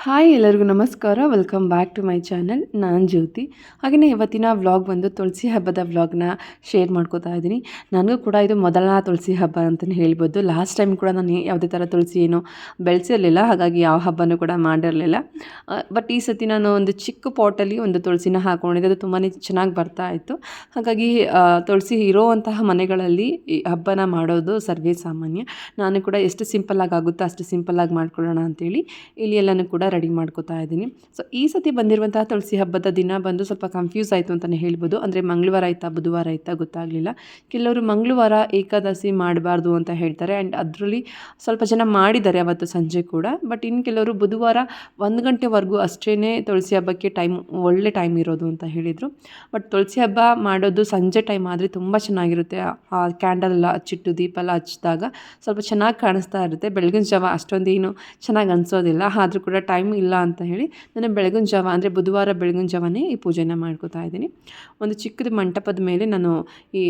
Hi ಎಲ್ಲರಿಗೂ ನಮಸ್ಕಾರ. Welcome back to my channel. ನಾನು ಜ್ಯೋತಿ. ಹಾಗೆಯೇ ಇವತ್ತಿನ ವ್ಲಾಗ್ ಬಂದು ತುಳಸಿ ಹಬ್ಬದ ವ್ಲಾಗ್ನ ಶೇರ್ ಮಾಡ್ಕೋತಾ ಇದ್ದೀನಿ. ನನಗೂ ಕೂಡ ಇದು ಮೊದಲ ತುಳಸಿ ಹಬ್ಬ ಅಂತಲೇ ಹೇಳ್ಬೋದು. ಲಾಸ್ಟ್ ಟೈಮ್ ಕೂಡ ನಾನು ಯಾವುದೇ ಥರ ತುಳಸಿ ಏನು ಬೆಳೆಸಿರಲಿಲ್ಲ, ಹಾಗಾಗಿ ಯಾವ ಹಬ್ಬನೂ ಕೂಡ ಮಾಡಿರಲಿಲ್ಲ. ಬಟ್ ಈ ಸತಿ ನಾನು ಒಂದು ಚಿಕ್ಕ ಪಾಟಲ್ಲಿ ಒಂದು ತುಳಸಿನ ಹಾಕ್ಕೊಂಡಿದ್ದೆ. ಅದು ತುಂಬಾ ಚೆನ್ನಾಗಿ ಬರ್ತಾ ಇತ್ತು. ಹಾಗಾಗಿ ತುಳಸಿ ಇರೋವಂತಹ ಮನೆಗಳಲ್ಲಿ ಈ ಹಬ್ಬನ ಮಾಡೋದು ಸರ್ವೇ ಸಾಮಾನ್ಯ. ನಾನು ಕೂಡ ಎಷ್ಟು ಸಿಂಪಲ್ಲಾಗಿ ಆಗುತ್ತೋ ಅಷ್ಟು ಸಿಂಪಲ್ಲಾಗಿ ಮಾಡ್ಕೊಳ್ಳೋಣ ಅಂತೇಳಿ ಇಲ್ಲಿ ಎಲ್ಲನೂ ಕೂಡ ರೆಡಿ ಮಾಡ್ಕೋತಾ ಇದ್ದೀನಿ. ಸೊ ಈ ಸತಿ ಬಂದಿರುವಂತಹ ತುಳಸಿ ಹಬ್ಬದ ದಿನ ಬಂದು ಸ್ವಲ್ಪ ಕನ್ಫ್ಯೂಸ್ ಆಯಿತು ಅಂತಲೇ ಹೇಳ್ಬೋದು. ಅಂದರೆ ಮಂಗಳವಾರ ಆಯಿತಾ ಬುಧವಾರ ಆಯಿತಾ ಗೊತ್ತಾಗಲಿಲ್ಲ. ಕೆಲವರು ಮಂಗಳವಾರ ಏಕಾದಶಿ ಮಾಡಬಾರ್ದು ಅಂತ ಹೇಳ್ತಾರೆ. ಆ್ಯಂಡ್ ಅದರಲ್ಲಿ ಸ್ವಲ್ಪ ಜನ ಮಾಡಿದ್ದಾರೆ ಅವತ್ತು ಸಂಜೆ ಕೂಡ. ಬಟ್ ಇನ್ನು ಕೆಲವರು ಬುಧವಾರ 1 ಗಂಟೆವರೆಗೂ ಅಷ್ಟೇ ತುಳಸಿ ಹಬ್ಬಕ್ಕೆ ಒಳ್ಳೆ ಟೈಮ್ ಇರೋದು ಅಂತ ಹೇಳಿದರು. ಬಟ್ ತುಳಸಿ ಹಬ್ಬ ಮಾಡೋದು ಸಂಜೆ ಟೈಮ್ ಆದರೆ ತುಂಬ ಚೆನ್ನಾಗಿರುತ್ತೆ. ಆ ಕ್ಯಾಂಡಲ್ ಎಲ್ಲ ಹಚ್ಚಿಟ್ಟು ದೀಪ ಎಲ್ಲ ಹಚ್ಚಿದಾಗ ಸ್ವಲ್ಪ ಚೆನ್ನಾಗಿ ಕಾಣಿಸ್ತಾ ಇರುತ್ತೆ. ಬೆಳಗಿನ ಜಾವ ಅಷ್ಟೊಂದೇನು ಚೆನ್ನಾಗಿ ಅನಿಸೋದಿಲ್ಲ. ಆದರೂ ಕೂಡ ಟೈಮ್ ಇಲ್ಲ ಅಂತ ಹೇಳಿ ನಾನು ಬೆಳಗಿನ ಜಾವ ಅಂದರೆ ಬುಧವಾರ ಬೆಳಗಿನ ಜಾವನೇ ಈ ಪೂಜೆನ ಮಾಡ್ಕೋತಾ ಇದ್ದೀನಿ. ಒಂದು ಚಿಕ್ಕದು ಮಂಟಪದ ಮೇಲೆ ನಾನು ಈ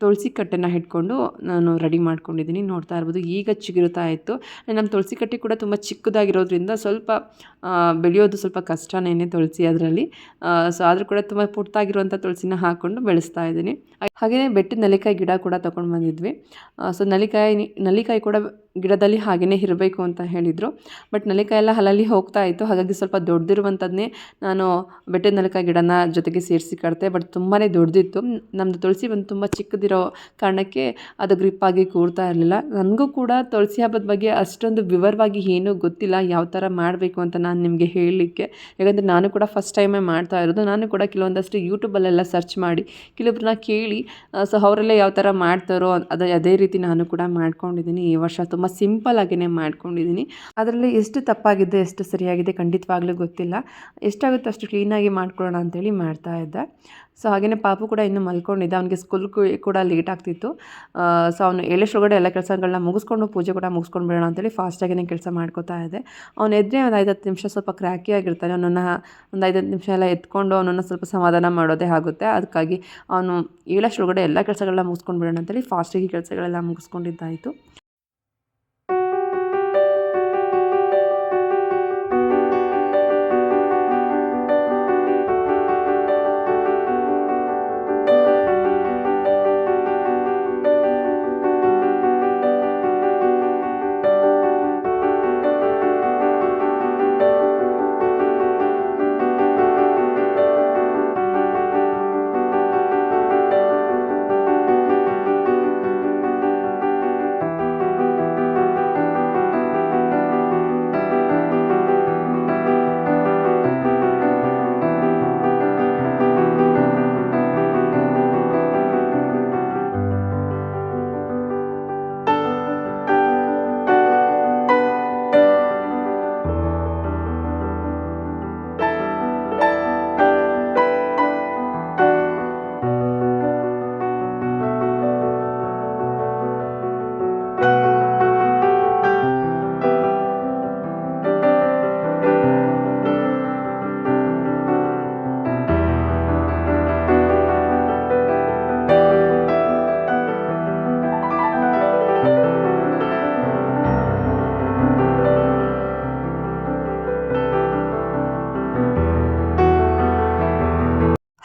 ತುಳಸಿ ಕಟ್ಟನ್ನು ಹಿಡ್ಕೊಂಡು ನಾನು ರೆಡಿ ಮಾಡ್ಕೊಂಡಿದ್ದೀನಿ. ನೋಡ್ತಾ ಇರ್ಬೋದು ಈಗ ಚಿಗುರುತ್ತಾ ಇತ್ತು. ನಮ್ಮ ತುಳಸಿ ಕಟ್ಟೆ ಕೂಡ ತುಂಬ ಚಿಕ್ಕದಾಗಿರೋದ್ರಿಂದ ಸ್ವಲ್ಪ ಬೆಳೆಯೋದು ಸ್ವಲ್ಪ ಕಷ್ಟನೇ ತುಳಸಿ ಅದರಲ್ಲಿ. ಸೊ ಆದರೂ ಕೂಡ ತುಂಬ ಪುಟ್ಟಾಗಿರುವಂಥ ತುಳಸಿನ ಹಾಕ್ಕೊಂಡು ಬೆಳೆಸ್ತಾ ಇದ್ದೀನಿ. ಹಾಗೆಯೇ ಬೆಟ್ಟದ ನೆಲ್ಲಿಕಾಯಿ ಗಿಡ ಕೂಡ ತೊಗೊಂಡು ಬಂದಿದ್ವಿ. ಸೊ ನೆಲ್ಲಿಕಾಯಿ ಕೂಡ ಗಿಡದಲ್ಲಿ ಹಾಗೆಯೇ ಇರಬೇಕು ಅಂತ ಹೇಳಿದರು. ಬಟ್ ನೆಲ್ಲಿಕಾಯಿ ಎಲ್ಲ ಅಲ್ಲಲ್ಲಿ ಹೋಗ್ತಾ ಇತ್ತು. ಹಾಗಾಗಿ ಸ್ವಲ್ಪ ದೊಡ್ಡದಿರುವಂಥದ್ದನ್ನೇ ನಾನು ಬೆಟ್ಟದ ನೆಲ್ಲಿಕಾಯಿ ಗಿಡನ ಜೊತೆಗೆ ಸೇರಿಸಿ ಕಟ್ತೆ. ಬಟ್ ತುಂಬಾ ದೊಡ್ಡದಿತ್ತು. ನಮ್ಮದು ತುಳಸಿ ಒಂದು ತುಂಬ ಚಿಕ್ಕದಿರೋ ಕಾರಣಕ್ಕೆ ಅದು ಗ್ರಿಪ್ಪಾಗಿ ಕೂರ್ತಾ ಇರಲಿಲ್ಲ. ನನಗೂ ಕೂಡ ತುಳಸಿ ಹಬ್ಬದ ಬಗ್ಗೆ ಅಷ್ಟೊಂದು ವಿವರವಾಗಿ ಏನೂ ಗೊತ್ತಿಲ್ಲ, ಯಾವ ಥರ ಮಾಡಬೇಕು ಅಂತ ನಾನು ನಿಮಗೆ ಹೇಳಲಿಕ್ಕೆ. ಯಾಕಂದರೆ ನಾನು ಕೂಡ ಫಸ್ಟ್ ಟೈಮೇ ಮಾಡ್ತಾ ಇರೋದು. ನಾನು ಕೂಡ ಕೆಲವೊಂದಷ್ಟು ಯೂಟ್ಯೂಬಲ್ಲೆಲ್ಲ ಸರ್ಚ್ ಮಾಡಿ ಕೆಲವೊಬ್ಬರನ್ನ ಕೇಳಿ ಸೊ ಅವರೆಲ್ಲ ಯಾವ ಥರ ಮಾಡ್ತಾರೋ ಅದೇ ರೀತಿ ನಾನು ಕೂಡ ಮಾಡ್ಕೊಂಡಿದ್ದೀನಿ. ಈ ವರ್ಷ ತುಂಬ ಸಿಂಪಲ್ಲಾಗಿಯೇ ಮಾಡ್ಕೊಂಡಿದ್ದೀನಿ. ಅದರಲ್ಲಿ ಎಷ್ಟು ತಪ್ಪಾಗಿದೆ ಎಷ್ಟು ಸರಿಯಾಗಿದೆ ಖಂಡಿತವಾಗ್ಲೂ ಗೊತ್ತಿಲ್ಲ. ಎಷ್ಟಾಗುತ್ತೋ ಅಷ್ಟು ಕ್ಲೀನಾಗಿ ಮಾಡ್ಕೊಳ್ಳೋಣ ಅಂತೇಳಿ ಮಾಡ್ತಾ ಇದ್ದೆ. ಸೊ ಹಾಗೆಯೇ ಪಾಪು ಕೂಡ ಇನ್ನೂ ಮಲ್ಕೊಂಡಿದ್ದ. ಅವನಿಗೆ ಸ್ಕೂಲ್ಗೂ ಕೂಡ ಲೇಟ್ ಆಗ್ತಿತ್ತು. ಸೊ ಅವನು ಏಳಷ್ಟರೊಳಗಡೆ ಎಲ್ಲ ಕೆಲಸಗಳನ್ನ ಮುಗಿಸ್ಕೊಂಡು ಪೂಜೆ ಕೂಡ ಮುಗಿಸ್ಕೊಂಡು ಬಿಡೋಣ ಅಂತೇಳಿ ಫಾಸ್ಟಾಗಿಯೇ ಕೆಲಸ ಮಾಡ್ಕೋತಾ ಇದ್ದೆ. ಅವನು ಎದ್ದರೆ ಒಂದು 5-10 ನಿಮಿಷ ಸ್ವಲ್ಪ ಕ್ರ್ಯಾಕಿ ಆಗಿರ್ತಾನೆ. ಅವನನ್ನು ಒಂದು 5-10 ನಿಮಿಷ ಎಲ್ಲ ಎತ್ಕೊಂಡು ಅವನನ್ನು ಸ್ವಲ್ಪ ಸಮಾಧಾನ ಮಾಡೋದೇ ಆಗುತ್ತೆ. ಅದಕ್ಕಾಗಿ ಅವನು ಏಳಷ್ಟರೊಳಗಡೆ ಎಲ್ಲ ಕೆಲಸಗಳನ್ನ ಮುಗಿಸ್ಕೊಂಡು ಬಿಡೋಣ ಅಂತೇಳಿ ಫಾಸ್ಟಾಗಿ ಕೆಲಸಗಳೆಲ್ಲ ಮುಗಿಸ್ಕೊಂಡಿದ್ದಾಯಿತು.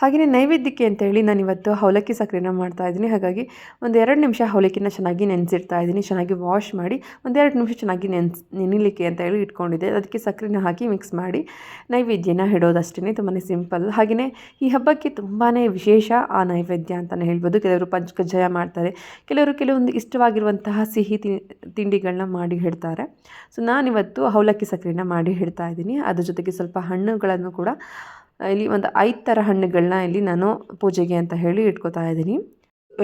ಹಾಗೆಯೇ ನೈವೇದ್ಯಕ್ಕೆ ಅಂತೇಳಿ ನಾನಿವತ್ತು ಅವಲಕ್ಕಿ ಸಕ್ಕರೆನ ಮಾಡ್ತಾಯಿದ್ದೀನಿ. ಹಾಗಾಗಿ ಒಂದು 2 ನಿಮಿಷ ಅವಲಕ್ಕಿನ ಚೆನ್ನಾಗಿ ನೆನೆಸಿಡ್ತಾ ಇದ್ದೀನಿ. ಚೆನ್ನಾಗಿ ವಾಶ್ ಮಾಡಿ ಒಂದು 2 ನಿಮಿಷ ಚೆನ್ನಾಗಿ ನೆನಿಲಿಕ್ಕೆ ಅಂತ ಹೇಳಿ ಇಟ್ಕೊಂಡಿದ್ದೆ. ಅದಕ್ಕೆ ಸಕ್ಕರೆನ ಹಾಕಿ ಮಿಕ್ಸ್ ಮಾಡಿ ನೈವೇದ್ಯನ ಇಡೋದಷ್ಟೇ. ತುಂಬಾ ಸಿಂಪಲ್. ಹಾಗೆಯೇ ಈ ಹಬ್ಬಕ್ಕೆ ತುಂಬಾ ವಿಶೇಷ ಆ ನೈವೇದ್ಯ ಅಂತಲೇ ಹೇಳ್ಬೋದು. ಕೆಲವರು ಪಂಚಕಜ್ಜಾಯ ಮಾಡ್ತಾರೆ, ಕೆಲವೊಂದು ಇಷ್ಟವಾಗಿರುವಂತಹ ಸಿಹಿ ತಿಂಡಿಗಳನ್ನ ಮಾಡಿ ಇಡ್ತಾರೆ. ಸೊ ನಾನಿವತ್ತು ಅವಲಕ್ಕಿ ಸಕ್ಕರೆನ ಮಾಡಿ ಇಡ್ತಾ ಇದ್ದೀನಿ. ಅದ್ರ ಜೊತೆಗೆ ಸ್ವಲ್ಪ ಹಣ್ಣುಗಳನ್ನು ಕೂಡ ಇಲ್ಲಿ ಒಂದು 5 ಥರ ಹಣ್ಣುಗಳನ್ನ ಇಲ್ಲಿ ನಾನು ಪೂಜೆಗೆ ಅಂತ ಹೇಳಿ ಇಟ್ಕೋತಾ ಇದ್ದೀನಿ.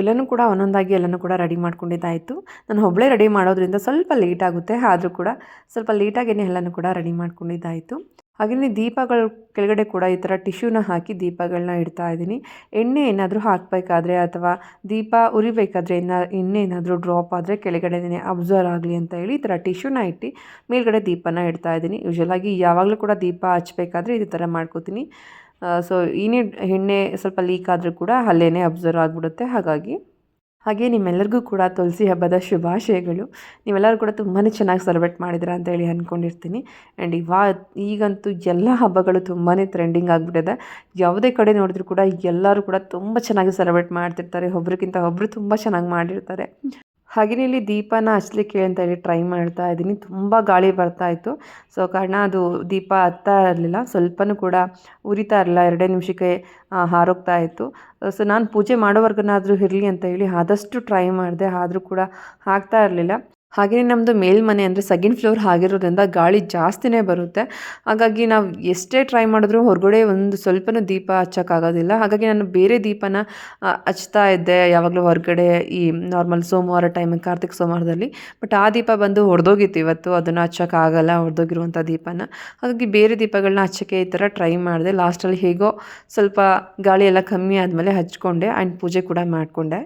ಎಲ್ಲನೂ ಕೂಡ ಒಂದೊಂದಾಗಿ ಎಲ್ಲನೂ ಕೂಡ ರೆಡಿ ಮಾಡ್ಕೊಂಡಿದ್ದಾಯಿತು. ನಾನು ಒಬ್ಬಳೇ ರೆಡಿ ಮಾಡೋದ್ರಿಂದ ಸ್ವಲ್ಪ ಲೇಟ್ ಆಗುತ್ತೆ. ಆದರೂ ಕೂಡ ಸ್ವಲ್ಪ ಲೇಟಾಗೇ ಎಲ್ಲನೂ ಕೂಡ ರೆಡಿ ಮಾಡ್ಕೊಂಡಿದ್ದಾಯಿತು. ಹಾಗೆಯೇ ದೀಪಗಳು ಕೆಳಗಡೆ ಕೂಡ ಈ ಥರ ಟಿಶ್ಯೂನ ಹಾಕಿ ದೀಪಗಳನ್ನ ಇಡ್ತಾ ಇದ್ದೀನಿ. ಎಣ್ಣೆ ಏನಾದರೂ ಹಾಕಬೇಕಾದ್ರೆ ಅಥವಾ ದೀಪ ಉರಿಬೇಕಾದ್ರೆ ಎಣ್ಣೆ ಏನಾದರೂ ಡ್ರಾಪ್ ಆದರೆ ಕೆಳಗಡೆನೇ ಅಬ್ಸರ್ವ್ ಆಗಲಿ ಅಂತ ಹೇಳಿ ಈ ಥರ ಟಿಶ್ಯೂನ ಇಟ್ಟು ಮೇಲ್ಗಡೆ ದೀಪನ ಇಡ್ತಾ ಇದ್ದೀನಿ. ಯೂಶಲಾಗಿ ಯಾವಾಗಲೂ ಕೂಡ ದೀಪ ಹಚ್ಚಬೇಕಾದ್ರೆ ಇದೇ ಥರ ಮಾಡ್ಕೋತೀನಿ. ಸೊ ಏನೇ ಎಣ್ಣೆ ಸ್ವಲ್ಪ ಲೀಕ್ ಆದರೂ ಕೂಡ ಅಲ್ಲೇ ಅಬ್ಸರ್ವ್ ಆಗಿಬಿಡುತ್ತೆ. ಹಾಗಾಗಿ ಹಾಗೆ ನಿಮ್ಮೆಲ್ಲರಿಗೂ ಕೂಡ ತುಳಸಿ ಹಬ್ಬದ ಶುಭಾಶಯಗಳು. ನೀವೆಲ್ಲರೂ ಕೂಡ ತುಂಬಾ ಚೆನ್ನಾಗಿ ಸೆಲೆಬ್ರೇಟ್ ಮಾಡಿದ್ದೀರಾ ಅಂತೇಳಿ ಅಂದ್ಕೊಂಡಿರ್ತೀನಿ. ಆ್ಯಂಡ್ ಈಗಂತೂ ಎಲ್ಲ ಹಬ್ಬಗಳು ತುಂಬಾ ಟ್ರೆಂಡಿಂಗ್ ಆಗಿಬಿಟ್ಟಿದೆ. ಯಾವುದೇ ಕಡೆ ನೋಡಿದ್ರು ಕೂಡ ಎಲ್ಲರೂ ಕೂಡ ತುಂಬ ಚೆನ್ನಾಗಿ ಸೆಲೆಬ್ರೇಟ್ ಮಾಡ್ತಿರ್ತಾರೆ. ಒಬ್ರಿಗಿಂತ ಒಬ್ಬರು ತುಂಬ ಚೆನ್ನಾಗಿ ಮಾಡಿರ್ತಾರೆ. ಹಾಗೆಯೇ ಇಲ್ಲಿ ದೀಪನ ಹಚ್ಲಿಕ್ಕೆ ಅಂತ ಹೇಳಿ ಟ್ರೈ ಮಾಡ್ತಾ ಇದ್ದೀನಿ. ತುಂಬ ಗಾಳಿ ಬರ್ತಾ ಇತ್ತು. ಸೊ ಕಾರಣ ಅದು ದೀಪ ಹತ್ತಾ ಇರಲಿಲ್ಲ, ಸ್ವಲ್ಪನೂ ಕೂಡ ಉರಿತಾ ಇರಲಿಲ್ಲ, 2 ನಿಮಿಷಕ್ಕೆ ಹಾರೋಗ್ತಾ ಇತ್ತು. ಸೊ ನಾನು ಪೂಜೆ ಮಾಡೋವರೆಗನಾದರೂ ಇರಲಿ ಅಂತ ಹೇಳಿ ಆದಷ್ಟು ಟ್ರೈ ಮಾಡಿದೆ, ಆದರೂ ಕೂಡ ಆಗ್ತಾ ಇರಲಿಲ್ಲ. ಹಾಗೆಯೇ ನಮ್ಮದು ಮೇಲ್ಮನೆ ಅಂದರೆ ಸೆಕೆಂಡ್ ಫ್ಲೋರ್ ಆಗಿರೋದ್ರಿಂದ ಗಾಳಿ ಜಾಸ್ತಿನೇ ಬರುತ್ತೆ. ಹಾಗಾಗಿ ನಾವು ಎಷ್ಟೇ ಟ್ರೈ ಮಾಡಿದ್ರೂ ಹೊರಗಡೆ ಒಂದು ಸ್ವಲ್ಪನೂ ದೀಪ ಹಚ್ಚೋಕ್ಕಾಗೋದಿಲ್ಲ. ಹಾಗಾಗಿ ನಾನು ಬೇರೆ ದೀಪನ ಹಚ್ತಾ ಇದ್ದೆ ಯಾವಾಗಲೂ ಹೊರಗಡೆ, ಈ ನಾರ್ಮಲ್ ಸೋಮವಾರ ಟೈಮಿಗೆ, ಕಾರ್ತಿಕ್ ಸೋಮವಾರದಲ್ಲಿ. ಬಟ್ ಆ ದೀಪ ಬಂದು ಹೊಡೆದೋಗಿತ್ತು ಇವತ್ತು, ಅದನ್ನು ಹಚ್ಚೋಕ್ಕಾಗಲ್ಲ ಹೊಡೆದೋಗಿರುವಂಥ ದೀಪನ. ಹಾಗಾಗಿ ಬೇರೆ ದೀಪಗಳನ್ನ ಹಚ್ಚೋಕ್ಕೆ ಈ ಥರ ಟ್ರೈ ಮಾಡಿದೆ. ಲಾಸ್ಟಲ್ಲಿ ಹೇಗೋ ಸ್ವಲ್ಪ ಗಾಳಿ ಎಲ್ಲ ಕಮ್ಮಿ ಆದಮೇಲೆ ಹಚ್ಕೊಂಡೆ ಆ್ಯಂಡ್ ಪೂಜೆ ಕೂಡ ಮಾಡಿಕೊಂಡೆ.